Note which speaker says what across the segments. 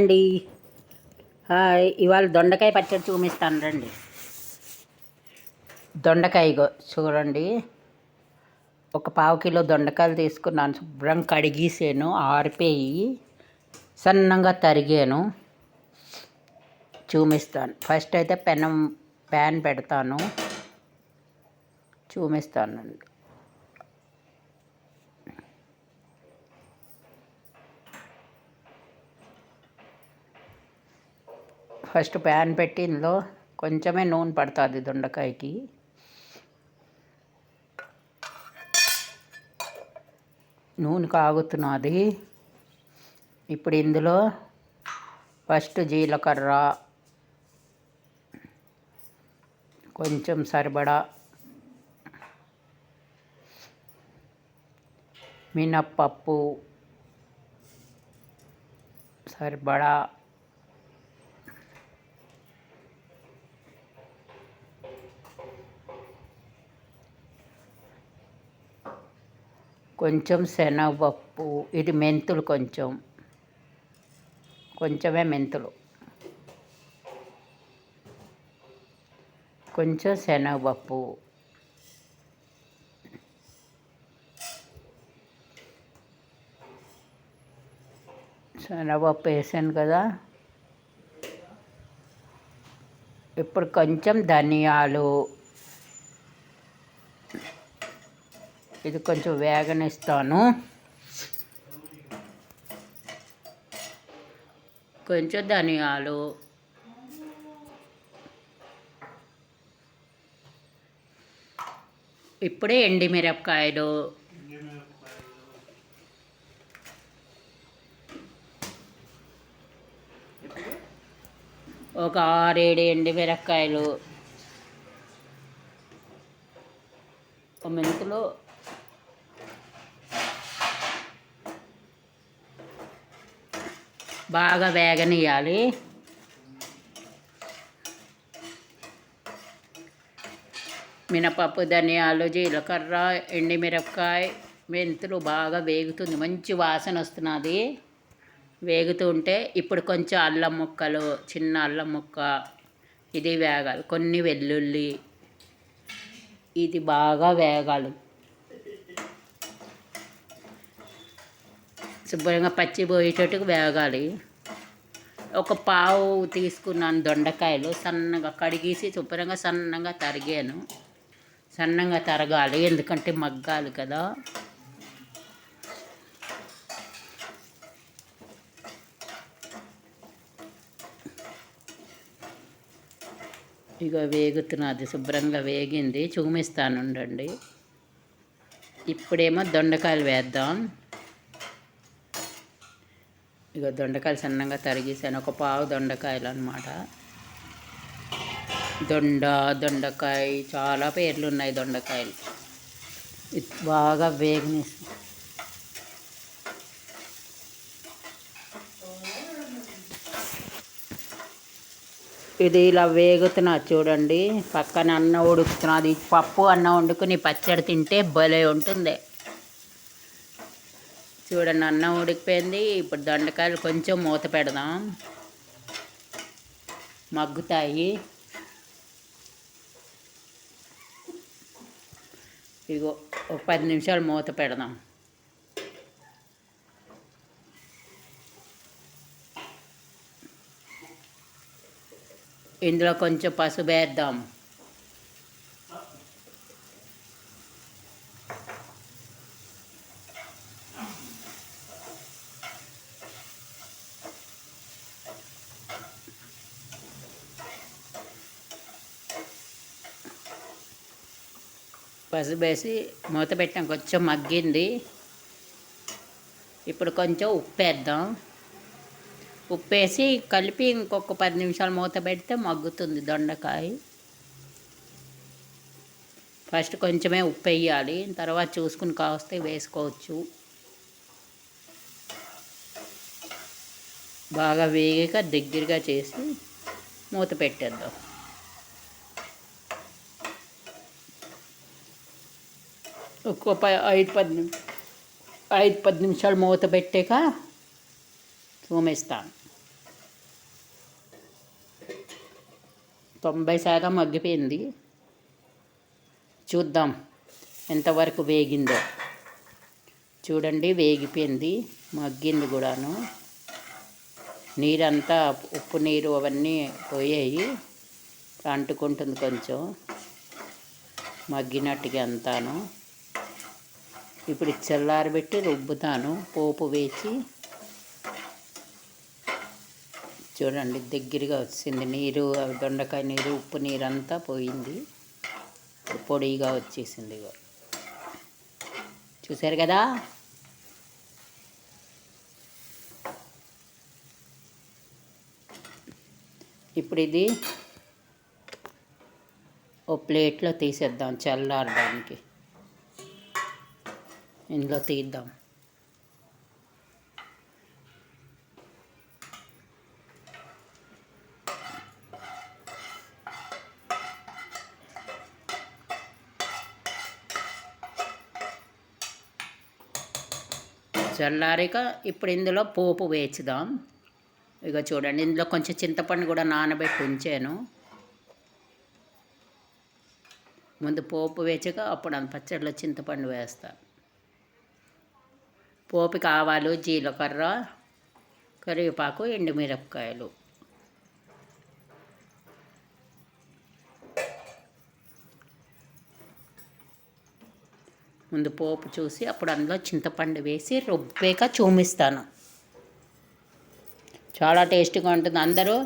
Speaker 1: అండి హాయ్, ఇవాళ దొండకాయ పచ్చడి చూపిస్తాను రండి. దొండకాయ చూడండి, ఒక పావు కిలో దొండకాయలు తీసుకున్నాను. శుభ్రం కడిగేసాను, ఆరిపోయి సన్నంగా తరిగాను. చూపిస్తాను. ఫస్ట్ అయితే ప్యాన్ పెడతాను, చూపిస్తానండి. ఫస్ట్ ప్యాన్ పెట్టి ఇందులో కొంచెమే నూనె పడుతుంది దొండకాయకి. నూనె కాగుతున్నది. ఇప్పుడు ఇందులో ఫస్ట్ జీలకర్ర, కొంచెం సరిపడా మినప్పప్పు, సరిపడా కొంచెం శనగపప్పు, ఇది మెంతులు, కొంచెమే మెంతులు, కొంచెం శనగపప్పు, వేసాను కదా. ఇప్పుడు కొంచెం ధనియాలు, ఇది కొంచెం వేగనిస్తాను. కొంచెం ధనియాలు, ఇప్పుడే ఎండుమిరపకాయలు, ఒక 6-7 ఎండుమిరపకాయలు, మెంతులు, బాగా వేగనియాలి. మినపప్పు, ధనియాలు, జీలకర్ర, ఎండుమిరపకాయ, మెంతులు బాగా వేగుతుంది, మంచి వాసన వస్తున్నది. వేగుతుంటే ఇప్పుడు కొంచెం అల్లం ముక్కలు, చిన్న అల్లం ముక్క, ఇది వేగాలి. కొన్ని వెల్లుల్లి, ఇది బాగా వేగాలి. శుభ్రంగా పచ్చి పోయేటట్టుకు వేగాలి. ఒక పావు తీసుకున్నాను దొండకాయలు, సన్నగా కడిగేసి శుభ్రంగా సన్నగా తరిగాను. సన్నగా తరగాలి, ఎందుకంటే మగ్గాలి కదా. ఇక వేగుతున్నది, శుభ్రంగా వేగింది, చూపిస్తాను ఉండండి. ఇప్పుడేమో దొండకాయలు వేద్దాం. ఇక దొండకాయలు సన్నగా తరిగేసాను, ఒక పావు దొండకాయలు అన్నమాట. దొండకాయ చాలా పేర్లు ఉన్నాయి దొండకాయలు. బాగా వేగనిస్తాను. ఇది ఇలా వేగుతున్నది చూడండి. పక్కన అన్నం ఉడుకుతున్నది. పప్పు అన్నం వండుకుని పచ్చడి తింటే భలే ఉంటుంది. చూడండి, అన్నం ఉడికిపోయింది. ఇప్పుడు దొండకాయలు కొంచెం మూత పెడదాం, మగ్గుతాయి. ఇగో ఒక 10 నిమిషాలు మూత పెడదాం. ఇందులో కొంచెం పసుపు వేద్దాం. పసుపు వేసి మూత పెట్టాం, కొంచెం మగ్గింది. ఇప్పుడు కొంచెం ఉప్పు వేద్దాం. ఉప్పు వేసి కలిపి ఇంకొక 10 నిమిషాలు మూత పెడితే మగ్గుతుంది దొండకాయ. ఫస్ట్ కొంచెమే ఉప్పు వేయాలి, తర్వాత చూసుకుని కావస్తే వేసుకోవచ్చు. బాగా వేగాక దగ్గరగా చేసి మూత పెట్టేద్దాం. ఒక 5-10 నిమిషాలు మూత పెట్టాక చూపిస్తాను. 90% మగ్గిపోయింది. చూద్దాం ఎంతవరకు వేగిందో. చూడండి వేగిపోయింది, మగ్గింది కూడాను. నీరంతా ఉప్పు నీరు అవన్నీ పోయాయి, అంటుకుంటుంది కొంచెం మగ్గినట్టుగా అంతాను. ఇప్పుడు చల్లారబెట్టి రుబ్బుతాను, పోపు వేసి. చూడండి దగ్గరగా వచ్చింది నీరు, దొండకాయ నీరు ఉప్పు నీరు అంతా పోయింది, పొడిగా వచ్చేసింది. చూసారు కదా. ఇప్పుడు ఇది ఓ ప్లేట్లో తీసేద్దాం చల్లారడానికి. ఇందులో తీద్దాం. చల్లారిక ఇప్పుడు ఇందులో పోపు వేచుదాం. ఇక చూడండి, ఇందులో కొంచెం చింతపండు కూడా నానబెట్టి ఉంచాను. ముందు పోపు వేచక అప్పుడు అంత పచ్చడిలో చింతపండు వేస్తాను. పోపుకి ఆవాలు, జీలకర్ర, కరివేపాకు, ఎండుమిరపకాయలు. ముందు పోపు చూసి అప్పుడు అందులో చింతపండు వేసి రుబ్బాక చూపిస్తాను. చాలా టేస్టీగా ఉంటుంది. అందరూ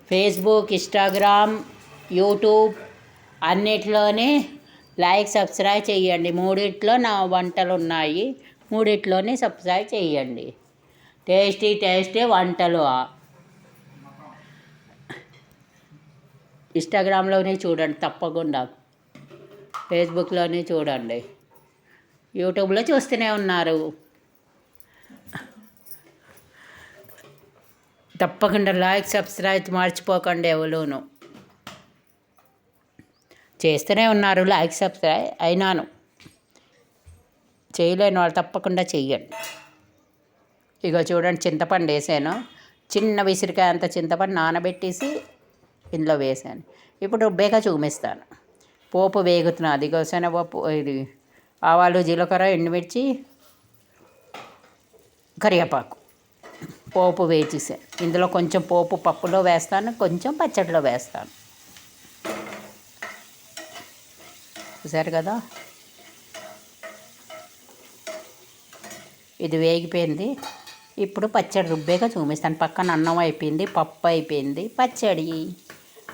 Speaker 1: ఫేస్బుక్, ఇన్స్టాగ్రామ్, యూట్యూబ్ అన్నిటిలోనే లైక్, సబ్స్క్రైబ్ చేయండి. మూడిట్లో నా వంటలు ఉన్నాయి, మూడిట్లోనే సబ్స్క్రైబ్ చేయండి. టేస్టీ వంటలు ఇన్స్టాగ్రామ్లోనే చూడండి తప్పకుండా, ఫేస్బుక్లోనే చూడండి, యూట్యూబ్లో చూస్తూనే ఉన్నారు. తప్పకుండా లైక్, సబ్స్క్రైబ్ మర్చిపోకండి. ఎవరును చేస్తూనే ఉన్నారు లైక్, సబ్స్క్రైబ్. అయినాను చేయలేని వాళ్ళు తప్పకుండా చెయ్యండి. ఇక చూడండి చింతపండు వేసాను, చిన్న విసిరికాయ అంత చింతపండు నానబెట్టేసి ఇందులో వేసాను. ఇప్పుడు రుబ్బాక చూపిస్తాను. పోపు వేగుతున్నది. ఇక శనగపప్పు, ఇది ఆవాలు, జీలకర్ర, ఎండుమిర్చి, కరివేపాకు పోపు వేసేసాను. ఇందులో కొంచెం పోపు పప్పులో వేస్తాను, కొంచెం పచ్చడిలో వేస్తాను. చూసారు కదా. ఇది వేగిపోయింది. ఇప్పుడు పచ్చడి రుబ్బాక చూపిస్తాను. పక్కన అన్నం అయిపోయింది, పప్పు అయిపోయింది, పచ్చడి.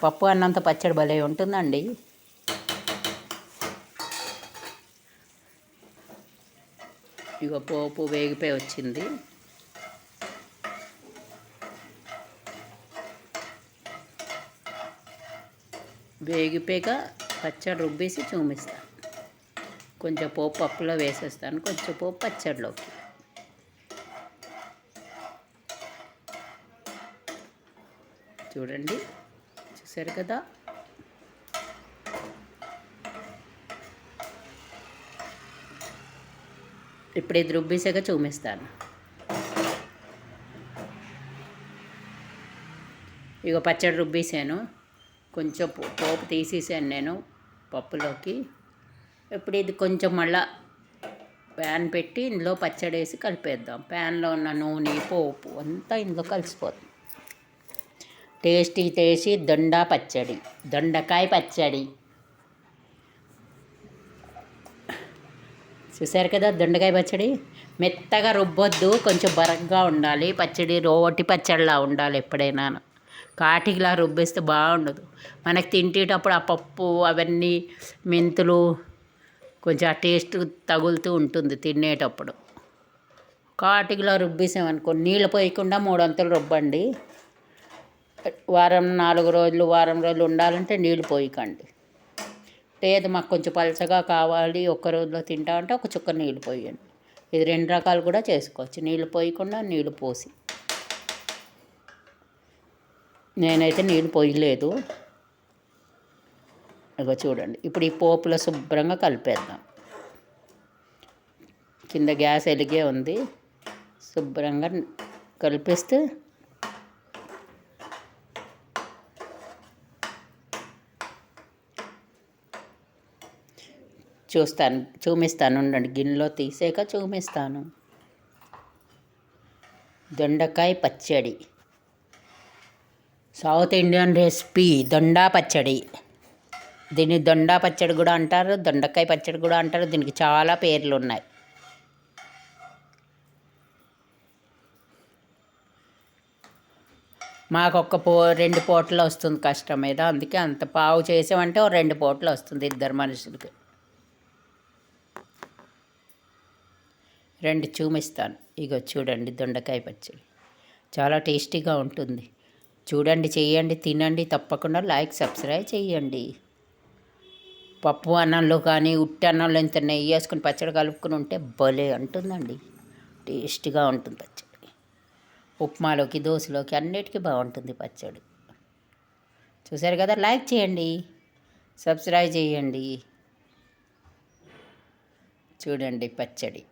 Speaker 1: పప్పు అన్నంతో పచ్చడి భలే ఉంటుందండి. ఇక పోపు వేగిపోయి వచ్చింది. వేగిపోయాక పచ్చడి రుబ్బేసి చూపిస్తాను. కొంచెం పోపు పప్పులో వేసేస్తాను, కొంచెం పోపు పచ్చడిలోకి. చూడండి, చూసారు కదా. ఇప్పుడు ఇది రుబ్బేసాక చూపిస్తాను. ఇక పచ్చడి రుబ్బేసాను, కొంచెం పోపు తీసేసాను నేను పప్పులోకి. ఇప్పుడు ఇది కొంచెం మళ్ళా ప్యాన్ పెట్టి ఇందులో పచ్చడి వేసి కలిపేద్దాం. ప్యాన్లో ఉన్న నూనె, పోపు అంతా ఇందులో కలిసిపోతుంది. టేస్టీ దొండకాయ పచ్చడి. చూసారు కదా దొండకాయ పచ్చడి. మెత్తగా రుబ్బొద్దు, కొంచెం బరగ్గా ఉండాలి పచ్చడి. రోటి పచ్చడిలా ఉండాలి. ఎప్పుడైనా కాటికిలా రుబ్బేస్తే బాగుండదు. మనకి తింటేటప్పుడు ఆ పప్పు అవన్నీ మెంతులు కొంచెం ఆ టేస్ట్ తగులుతూ ఉంటుంది తినేటప్పుడు. కాటికిలా రుబ్బేసామనుకో, నీళ్ళు పోయకుండా 3 వంతులు రుబ్బండి. వారం 4 రోజులు ఉండాలంటే నీళ్ళు పోయకండి. లేదు మాకు కొంచెం పలచగా కావాలి, ఒక్క రోజులో తింటా అంటే ఒక చుక్క నీళ్ళు పోయండి. ఇది 2 రకాలు కూడా చేసుకోవచ్చు, నీళ్ళు పోయకుండా నీళ్ళు పోసి. నేనైతే నీళ్ళు పోయలేదు. ఇక చూడండి, ఇప్పుడు ఈ పోపులో శుభ్రంగా కలిపేద్దాం. కింద గ్యాస్ వెలిగే ఉంది, శుభ్రంగా కలిపేస్తే చూపిస్తాను ఉండండి, గిన్నెలో తీసాక చూపిస్తాను. దొండకాయ పచ్చడి, సౌత్ ఇండియన్ రెసిపీ దొండా పచ్చడి. దీన్ని దొండా పచ్చడి కూడా అంటారు, దొండకాయ పచ్చడి కూడా అంటారు. దీనికి చాలా పేర్లు ఉన్నాయి. మాకు రెండు పూటలు వస్తుంది కష్టం మీద, అందుకే అంత పావు చేసామంటే 2 పూటలు వస్తుంది 2 మనుషులకి. 2 చూపిస్తాను. ఇగో చూడండి, దొండకాయ పచ్చడి చాలా టేస్టీగా ఉంటుంది. చూడండి, చేయండి, తినండి, తప్పకుండా లైక్ సబ్స్క్రైబ్ చేయండి. పప్పు అన్నంలో కానీ ఉట్టి అన్నంలో ఇంత నెయ్యి వేసుకుని పచ్చడి కలుపుకుని ఉంటే భలే ఉంటుందండి, టేస్టీగా ఉంటుంది పచ్చడి. ఉప్మాలోకి, దోశలోకి అన్నిటికీ బాగుంటుంది పచ్చడి. చూసారు కదా, లైక్ చేయండి, సబ్స్క్రైబ్ చేయండి. చూడండి పచ్చడి.